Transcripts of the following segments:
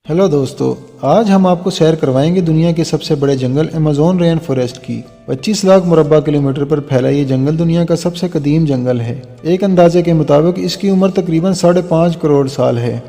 Hello दोस्तों, आज हम आपको सैर करवाएंगे दुनिया के सबसे बड़े जंगल अमेज़न रेन फॉरेस्ट की। 25 लाख मुरब्बा किलोमीटर पर फैला ये जंगल दुनिया का सबसे कदीम जंगल है। एक अंदाजे के मुताबिक इसकी उम्र तकरीबन 5.5 करोड़ साल है।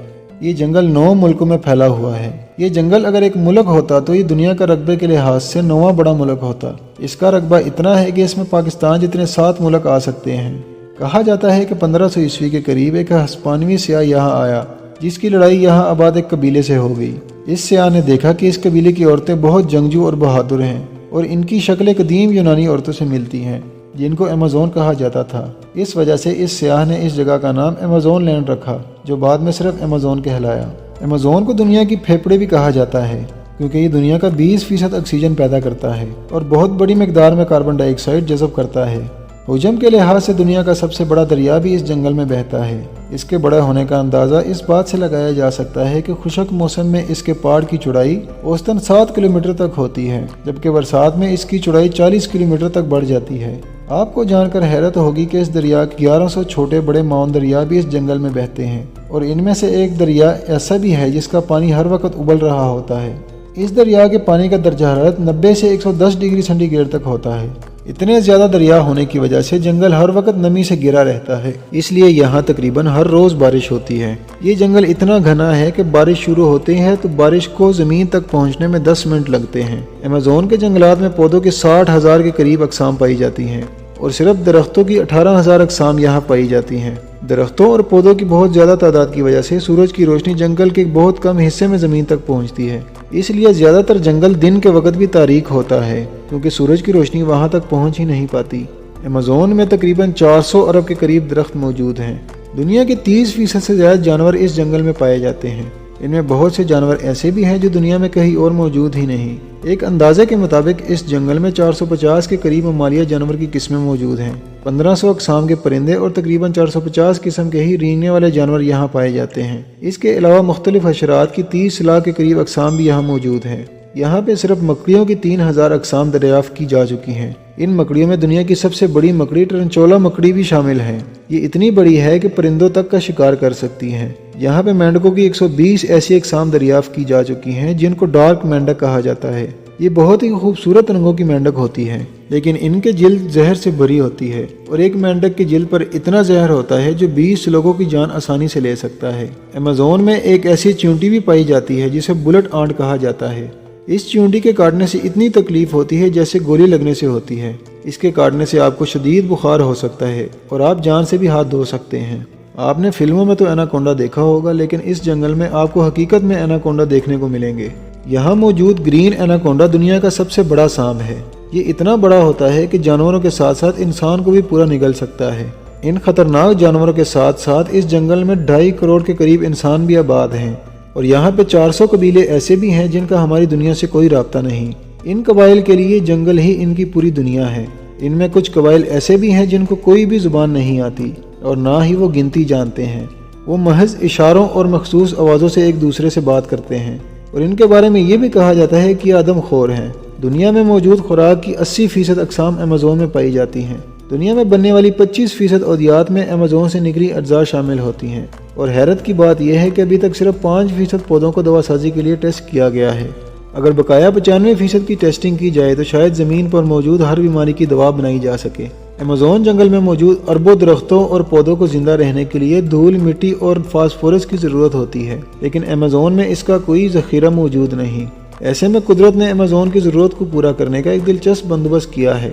ये जंगल 9 मुल्कों में फैला हुआ है। ये जंगल अगर एक मुल्क होता तो ये दुनिया का रकबे के लिहाज से 9वां बड़ा मुल्क होता। इसका रकबा इतना है कि इसमें पाकिस्तान जितने 7 मुल्क आ सकते हैं। कहा जाता है कि 1500 ईस्वी के करीब एक हस्पानवी सियाह यहाँ आया, जिसकी लड़ाई यहाँ आबाद एक कबीले से हो गई। इस सियाह ने देखा कि इस कबीले की औरतें बहुत जंगजू और बहादुर हैं और इनकी शक्लें कदीम यूनानी औरतों से मिलती हैं, जिनको अमेज़न कहा जाता था। इस वजह से इस सियाह ने इस जगह का नाम अमेज़न लैंड रखा, जो बाद में सिर्फ अमेज़न कहलाया। अमेज़न को दुनिया की फेफड़े भी कहा जाता है, क्योंकि ये दुनिया का 20% ऑक्सीजन पैदा करता है और बहुत बड़ी मिकदार में कार्बन डाइऑक्साइड जज़ब करता है। हुजम के लिहाज से दुनिया का सबसे बड़ा दरिया भी इस जंगल में बहता है। इसके बड़ा होने का अंदाज़ा इस बात से लगाया जा सकता है कि खुशक मौसम में इसके पहाड़ की चौड़ाई औसतन 7 किलोमीटर तक होती है, जबकि बरसात में इसकी चौड़ाई 40 किलोमीटर तक बढ़ जाती है। आपको जानकर हैरत होगी कि इस दरिया के 1100 छोटे बड़े माउन दरिया भी इस जंगल में बहते हैं और इनमें से एक दरिया ऐसा भी है जिसका पानी हर वक्त उबल रहा होता है। इस दरिया के पानी का दर्जा हरारत 90 से 110 डिग्री सेंटीग्रेड तक होता है। इतने ज्यादा दरिया होने की वजह से जंगल हर वक्त नमी से घिरा रहता है, इसलिए यहाँ तकरीबन हर रोज बारिश होती है। ये जंगल इतना घना है कि बारिश शुरू होते हैं तो बारिश को जमीन तक पहुँचने में 10 मिनट लगते हैं। अमेज़न के जंगलात में पौधों के 60,000 के करीब अक़साम पाई जाती हैं और सिर्फ दरख्तों की 18,000 अक़साम यहाँ पाई जाती हैं। दरख्तों और पौधों की बहुत ज़्यादा तादाद की वजह से सूरज की रोशनी जंगल के बहुत कम हिस्से में ज़मीन तक पहुँचती है, इसलिए ज़्यादातर जंगल दिन के वक्त भी तारीक होता है, क्योंकि सूरज की रोशनी वहाँ तक पहुँच ही नहीं पाती। अमेज़न में तकरीबन 400 अरब के करीब दरख्त मौजूद हैं। दुनिया के 30% से ज़्यादा जानवर इस जंगल में पाए जाते हैं। इनमें बहुत से जानवर ऐसे भी हैं जो दुनिया में कहीं और मौजूद ही नहीं। एक अंदाजे के मुताबिक इस जंगल में 450 के करीब ममालिया जानवर की किस्में मौजूद हैं। 1500 अक़साम के परिंदे और तकरीबन 450 किस्म के ही रेंगने वाले जानवर यहाँ पाए जाते हैं। इसके अलावा मुख्तलिफ हशरात की 30 लाख के करीब अक़साम भी यहाँ मौजूद हैं। यहाँ पे सिर्फ मकड़ियों की 3000 अक़साम दरियाफ्त की जा चुकी हैं। इन मकड़ियों में दुनिया की सबसे बड़ी मकड़ी टरंचोला मकड़ी भी शामिल है। ये इतनी बड़ी है कि परिंदों तक का शिकार कर सकती हैं। यहाँ पे मेंढकों की 120 ऐसी अक़साम दरियाफ्त की जा चुकी हैं, जिनको डार्क मेंढक कहा जाता है। ये बहुत ही खूबसूरत रंगों की मेंढक होती है, लेकिन इनके जिल्द जहर से भरी होती है और एक मेंढक के जिल्द पर इतना जहर होता है जो 20 लोगों की जान आसानी से ले सकता है। अमेज़न में एक ऐसी चींटी भी पाई जाती है जिसे बुलेट आंट कहा जाता है। इस चींटी के काटने से इतनी तकलीफ होती है जैसे गोली लगने से होती है। इसके काटने से आपको शदीद बुखार हो सकता है और आप जान से भी हाथ धो सकते हैं। आपने फिल्मों में तो एनाकोंडा देखा होगा, लेकिन इस जंगल में आपको हकीकत में एनाकोंडा देखने को मिलेंगे। यहाँ मौजूद ग्रीन एनाकोंडा दुनिया का सबसे बड़ा सांप है। ये इतना बड़ा होता है कि जानवरों के साथ साथ इंसान को भी पूरा निगल सकता है। इन खतरनाक जानवरों के साथ साथ इस जंगल में 2.5 करोड़ के करीब इंसान भी आबाद हैं और यहाँ पे 400 कबीले ऐसे भी हैं जिनका हमारी दुनिया से कोई राब्ता नहीं। इन कबाइल के लिए जंगल ही इनकी पूरी दुनिया है। इनमें कुछ कबाइल ऐसे भी हैं जिनको कोई भी जुबान नहीं आती और ना ही वो गिनती जानते हैं। वो महज इशारों और मखसूस आवाज़ों से एक दूसरे से बात करते हैं और इनके बारे में ये भी कहा जाता है कि आदम खोर हैं। दुनिया में मौजूद खुराक की 80% अक़साम अमेज़न में पाई जाती हैं। दुनिया में बनने वाली 25% अद्वियात में अमेज़न से निकली अज्जा शामिल होती हैं और हैरत की बात यह है कि अभी तक सिर्फ 5% पौधों को दवासाजी के लिए टेस्ट किया गया है। अगर बकाया 95% की टेस्टिंग की जाए तो शायद ज़मीन पर मौजूद हर बीमारी की दवा बनाई जा सके। अमेज़न जंगल में मौजूद अरबों दरख्तों और पौधों को जिंदा रहने के लिए धूल, मिट्टी और फास्फोरस की ज़रूरत होती है, लेकिन अमेज़न में इसका कोई ज़ख़ीरा मौजूद नहीं। ऐसे में कुदरत ने अमेज़न की ज़रूरत को पूरा करने का एक दिलचस्प बंदोबस्त किया है।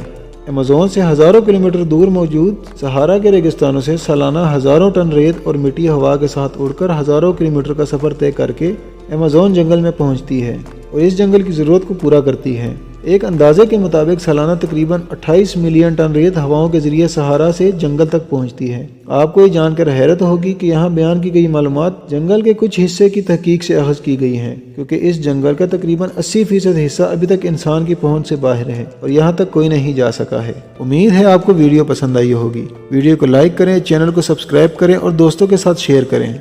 अमेज़न से हज़ारों किलोमीटर दूर मौजूद सहारा के रेगिस्तानों से सालाना हज़ारों टन रेत और मिट्टी हवा के साथ उड़कर हज़ारों किलोमीटर का सफ़र तय करके अमेज़न जंगल में पहुंचती है और इस जंगल की ज़रूरत को पूरा करती है। एक अंदाजे के मुताबिक सालाना तकरीबन 28 मिलियन टन रेत हवाओं के जरिए सहारा से जंगल तक पहुंचती है। आपको ये जानकर हैरत होगी कि यहाँ बयान की गई मालूमात जंगल के कुछ हिस्से की तहकीक से अखज़ की गई हैं, क्योंकि इस जंगल का तकरीबन 80% हिस्सा अभी तक इंसान की पहुंच से बाहर है और यहाँ तक कोई नहीं जा सका है। उम्मीद है आपको वीडियो पसंद आई होगी। वीडियो को लाइक करें, चैनल को सब्सक्राइब करें और दोस्तों के साथ शेयर करें।